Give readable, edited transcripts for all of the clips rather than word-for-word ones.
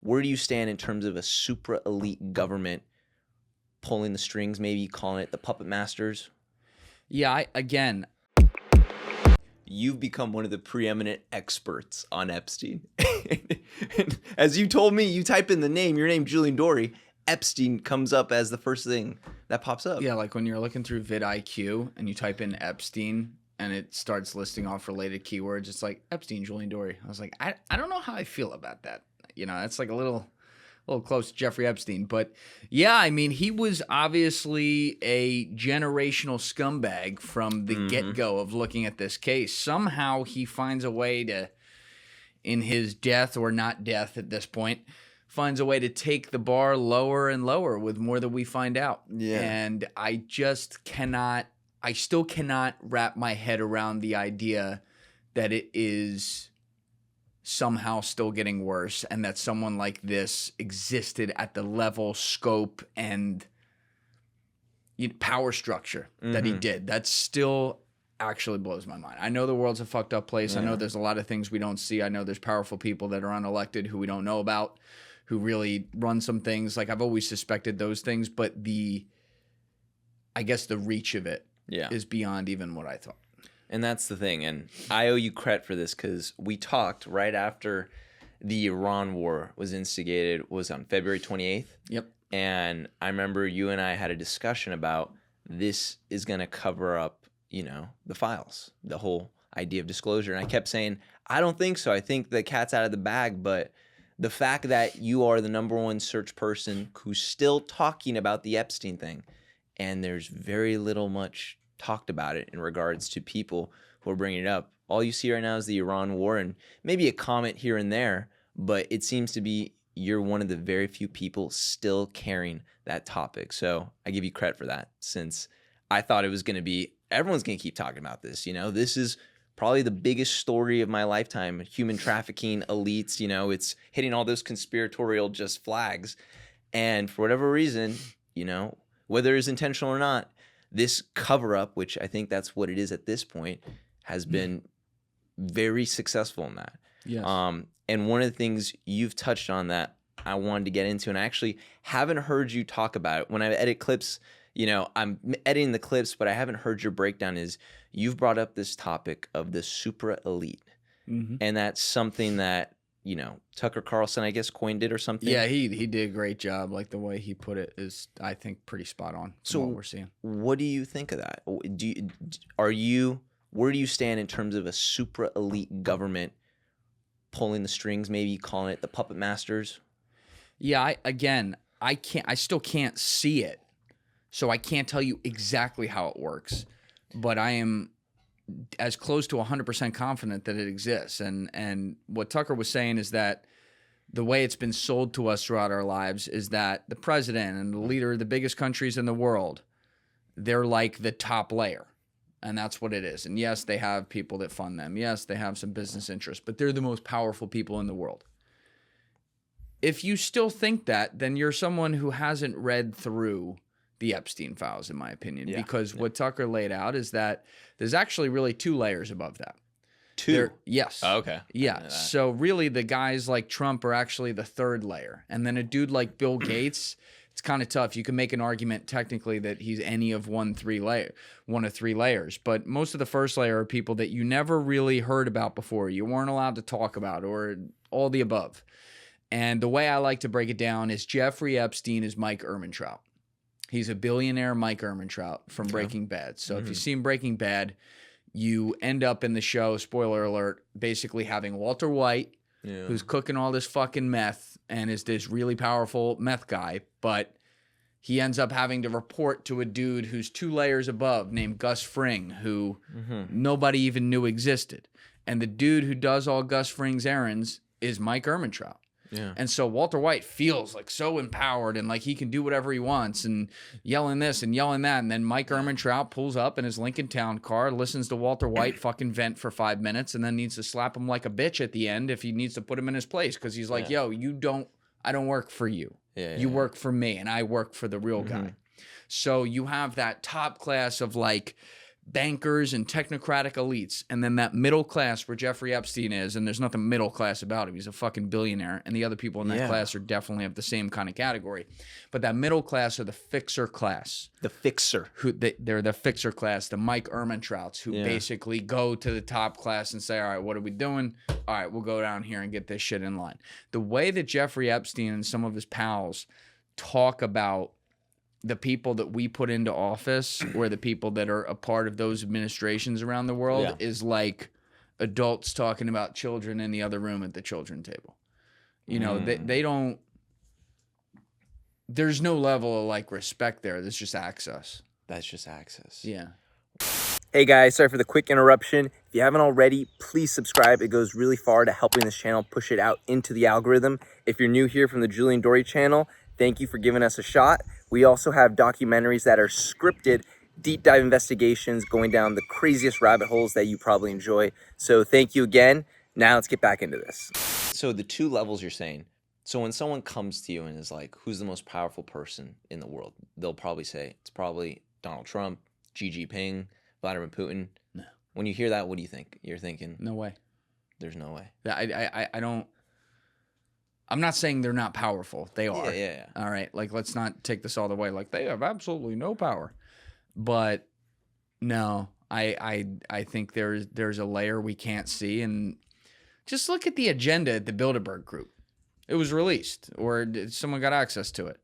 where do you stand in terms of a supra-elite government pulling the strings, maybe calling it the puppet masters? Yeah, You've become one of the preeminent experts on Epstein. As you told me, you type in your name, Julian Dorey, Epstein comes up as the first thing that pops up. Yeah, like when you're looking through vidIQ and you type in Epstein and it starts listing off related keywords, it's like Epstein, Julian Dorey. I was like, I don't know how I feel about that. You know, that's like a little close to Jeffrey Epstein. But yeah, I mean, he was obviously a generational scumbag from the get-go of looking at this case. Somehow he finds a way to, in his death or not death at this point, finds a way to take the bar lower and lower with more that we find out. Yeah. And I still cannot wrap my head around the idea that it is somehow still getting worse and that someone like this existed at the level, scope, and power structure that he did. That still actually blows my mind. I know the world's a fucked up place. I know there's a lot of things we don't see. I know there's powerful people that are unelected who we don't know about, who really run some things. Like, I've always suspected those things, but I guess the reach of it is beyond even what I thought. And that's the thing. And I owe you credit for this because we talked right after the Iran war was instigated, was on February 28th. Yep. And I remember you and I had a discussion about this is going to cover up, the files, the whole idea of disclosure. And I kept saying, I don't think so. I think the cat's out of the bag. But the fact that you are the #1 search person who's still talking about the Epstein thing, and there's very much talked about it in regards to people who are bringing it up. All you see right now is the Iran war and maybe a comment here and there, but it seems to be you're one of the very few people still carrying that topic. So I give you credit for that, since I thought it was going to be, everyone's going to keep talking about this. This is probably the biggest story of my lifetime. Human trafficking, elites, it's hitting all those conspiratorial just flags. And for whatever reason, whether it's intentional or not, this cover-up, which I think that's what it is at this point, has been very successful in that. Yes. And one of the things you've touched on that I wanted to get into, and I actually haven't heard you talk about it. When I edit clips, I'm editing the clips, but I haven't heard your breakdown, is you've brought up this topic of the supra-elite. And that's something that, Tucker Carlson, I guess, coined it or something. Yeah, he did a great job. Like, the way he put it is, I think, pretty spot on from what we're seeing. What do you think of that? Where do you stand in terms of a supra-elite government pulling the strings, maybe calling it the puppet masters? Yeah, I still can't see it, so I can't tell you exactly how it works, but I am as close to 100% confident that it exists. And what Tucker was saying is that the way it's been sold to us throughout our lives is that the president and the leader of the biggest countries in the world, they're like the top layer. And that's what it is. And yes, they have people that fund them. Yes, they have some business interests, but they're the most powerful people in the world. If you still think that, then you're someone who hasn't read through the Epstein files, in my opinion, because what Tucker laid out is that there's actually really 2 layers above that. 2? Yes. Oh, okay. Yeah. So really the guys like Trump are actually the 3rd layer. And then a dude like Bill Gates, it's kind of tough. You can make an argument technically that he's any of one of 3 layers. But most of the first layer are people that you never really heard about before, you weren't allowed to talk about, or all the above. And the way I like to break it down is Jeffrey Epstein is Mike Ehrmantraut. He's a billionaire Mike Ehrmantraut from Breaking Bad. So if you've seen Breaking Bad, you end up in the show, spoiler alert, basically having Walter White, who's cooking all this fucking meth and is this really powerful meth guy, but he ends up having to report to a dude who's 2 layers above named Gus Fring, who nobody even knew existed. And the dude who does all Gus Fring's errands is Mike Ehrmantraut. Yeah. And so Walter White feels like so empowered and like he can do whatever he wants and yelling this and yelling that. And then Mike Ehrmantraut pulls up in his Lincoln Town car, listens to Walter White fucking vent for 5 minutes, and then needs to slap him like a bitch at the end if he needs to put him in his place. Because he's like, yo, I don't work for you. You work for me, and I work for the real guy. So you have that top class of like bankers and technocratic elites, and then that middle class where Jeffrey Epstein is, and there's nothing middle class about him. He's a fucking billionaire, and the other people in that class are definitely of the same kind of category. But that middle class are the fixer class. The fixer. They're the fixer class, the Mike Ehrmantrauts, who basically go to the top class and say, all right, what are we doing? All right, we'll go down here and get this shit in line. The way that Jeffrey Epstein and some of his pals talk about the people that we put into office or the people that are a part of those administrations around the world is like adults talking about children in the other room at the children's table. You know, they don't, there's no level of like respect there. There's just access. That's just access. Yeah. Hey guys, sorry for the quick interruption. If you haven't already, please subscribe. It goes really far to helping this channel push it out into the algorithm. If you're new here from the Julian Dorey channel, thank you for giving us a shot. We also have documentaries that are scripted, deep dive investigations going down the craziest rabbit holes that you probably enjoy. So thank you again. Now let's get back into this. So the two levels you're saying. So when someone comes to you and is like, who's the most powerful person in the world? They'll probably say, it's probably Donald Trump, Xi Jinping, Vladimir Putin. No. When you hear that, what do you think? You're thinking, no way. There's no way. I don't. I'm not saying they're not powerful. They are. Yeah. All right. Like, let's not take this all the way. Like, they have absolutely no power. But no, I think there's a layer we can't see. And just look at the agenda at the Bilderberg Group. It was released, or someone got access to it.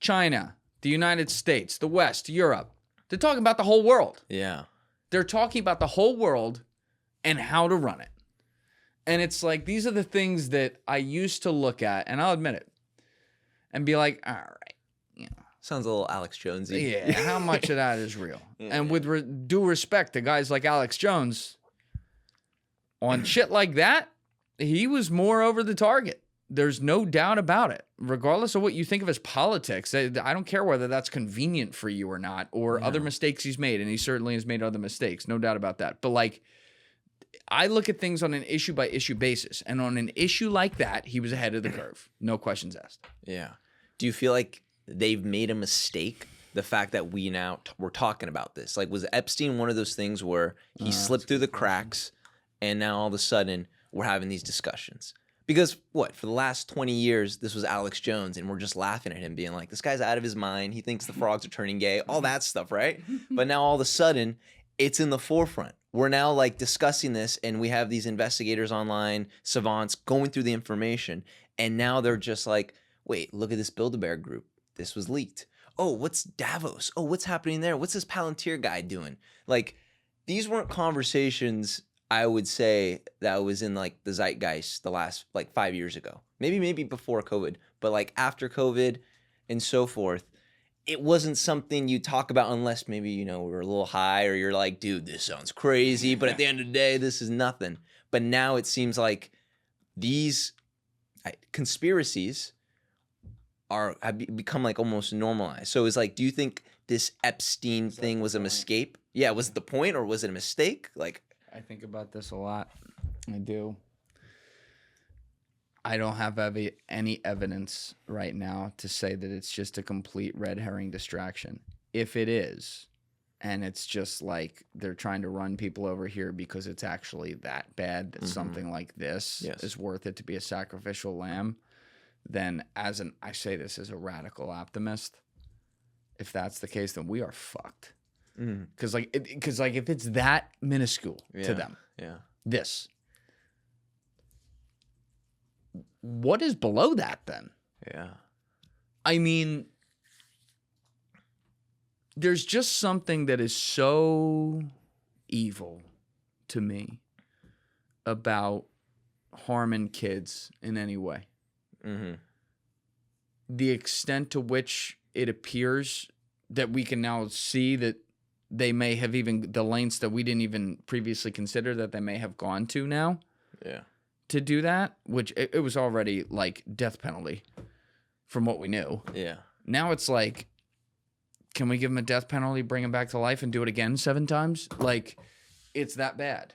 China, the United States, the West, Europe. They're talking about the whole world. Yeah. They're talking about the whole world and how to run it. And it's like, these are the things that I used to look at, and I'll admit it, and be like, all right, you know. Sounds a little Alex Jonesy. Yeah, how much of that is real? And with due respect to guys like Alex Jones, on shit like that, he was more over the target. There's no doubt about it. Regardless of what you think of his politics, I don't care whether that's convenient for you or not, or other mistakes he's made, and he certainly has made other mistakes, no doubt about that. But like, I look at things on an issue-by-issue basis, and on an issue like that, he was ahead of the curve. No questions asked. Yeah. Do you feel like they've made a mistake? The fact that we now we're talking about this, like, was Epstein one of those things where he slipped through the cracks, and now all of a sudden we're having these discussions? Because what, for the last 20 years, this was Alex Jones, and we're just laughing at him, being like, this guy's out of his mind. He thinks the frogs are turning gay, all that stuff, right? But now all of a sudden, it's in the forefront. We're now like discussing this, and we have these investigators online, savants, going through the information, and now they're just like, wait, look at this Bilderberg Group. This was leaked. Oh, what's Davos? Oh, what's happening there? What's this Palantir guy doing? Like, these weren't conversations, I would say, that was in like the zeitgeist the last like 5 years ago. Maybe before COVID, but like after COVID and so forth, it wasn't something you talk about unless maybe, you know, we're a little high, or you're like, dude, this sounds crazy, but at the end of the day, this is nothing. But now it seems like these conspiracies have become like almost normalized. So it's like, do you think this Epstein thing was a mistake? Yeah, was it the point, or was it a mistake? Like, I think about this a lot. I do. I don't have any evidence right now to say that it's just a complete red herring distraction. If it is, and it's just like they're trying to run people over here because it's actually that bad that something like this is worth it to be a sacrificial lamb, then I say this as a radical optimist, if that's the case, then we are fucked. Because if it's that minuscule to them, this, what is below that then? Yeah. I mean, there's just something that is so evil to me about harming kids in any way. The extent to which it appears that we can now see that they may have even the lengths that we didn't even previously consider that they may have gone to now. Yeah. To do that, which it was already like death penalty from what we knew. Yeah. Now it's like, can we give him a death penalty, bring him back to life, and do it again 7 times? Like, it's that bad.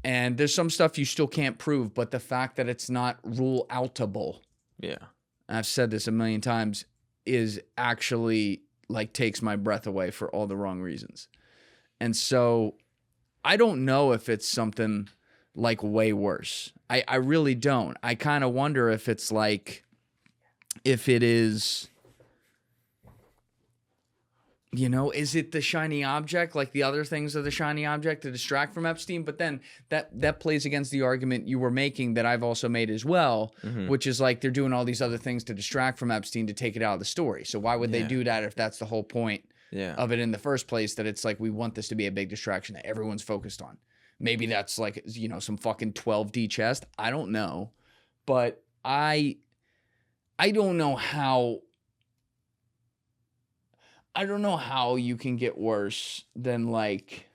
And there's some stuff you still can't prove, but the fact that it's not rule outable. Yeah. I've said this a million times, is actually like takes my breath away for all the wrong reasons. And so I don't know if it's something like way worse. I really don't. I kind of wonder if it's like, if it is, you know, is it the shiny object, like the other things are the shiny object to distract from Epstein? But then that plays against the argument you were making that I've also made as well, which is like they're doing all these other things to distract from Epstein to take it out of the story. So why would they do that if that's the whole point of it in the first place, that it's like we want this to be a big distraction that everyone's focused on? Maybe that's like, you know, some fucking 12D chest. I don't know. But I don't know how you can get worse than like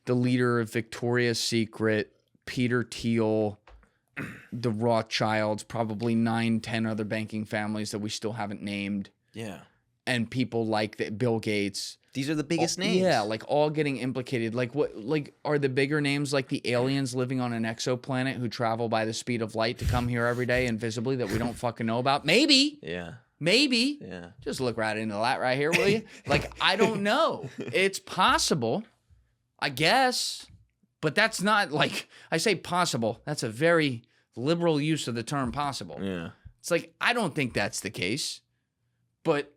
the leader of Victoria's Secret, Peter Thiel, the Rothschilds, probably 9-10 other banking families that we still haven't named. Yeah. And people like Bill Gates. These are the biggest names. Yeah, like all getting implicated. Like what? Like are the bigger names like the aliens living on an exoplanet who travel by the speed of light to come here every day invisibly that we don't fucking know about? Maybe. Yeah. Maybe. Yeah. Just look right into that right here, will you? Like I don't know. It's possible, I guess, but that's not like I say possible. That's a very liberal use of the term possible. Yeah. It's like I don't think that's the case, but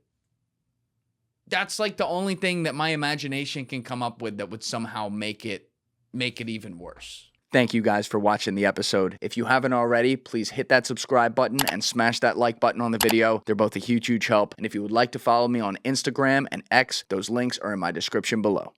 that's like the only thing that my imagination can come up with that would somehow make it even worse. Thank you guys for watching the episode. If you haven't already, please hit that subscribe button and smash that like button on the video. They're both a huge help. And if you would like to follow me on Instagram and X, those links are in my description below.